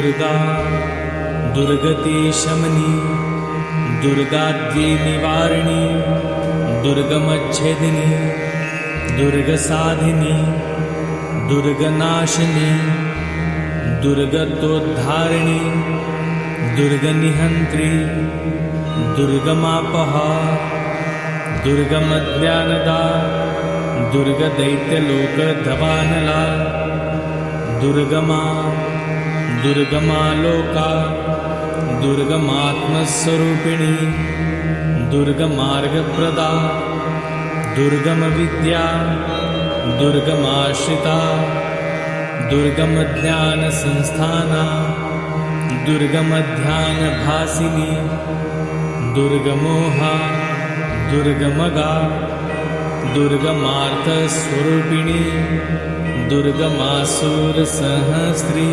दुर्गा दुर्गति शमनी दुर्गाद्रिनिवारिणी दुर्गमच्छेदिनी दुर्गसाधिनी दुर्गनाशिनी दुर्गतोद्धारिणी दुर्गनिहन्त्री दुर्गमापहा दुर्गमज्ञानदा दुर्गदैत्यलोकधवानला दुर्गमा दुर्गमालोका दुर्गमात्मस्वरूपिणी दुर्गमार्गप्रदा दुर्गमविद्या दुर्गमाश्रिता दुर्गमज्ञानसंस्थाना दुर्गमध्यानभासिनी दुर्गमोहा दुर्गमगा दुर्गमार्थस्वरूपिणी दुर्गमासुरसहस्री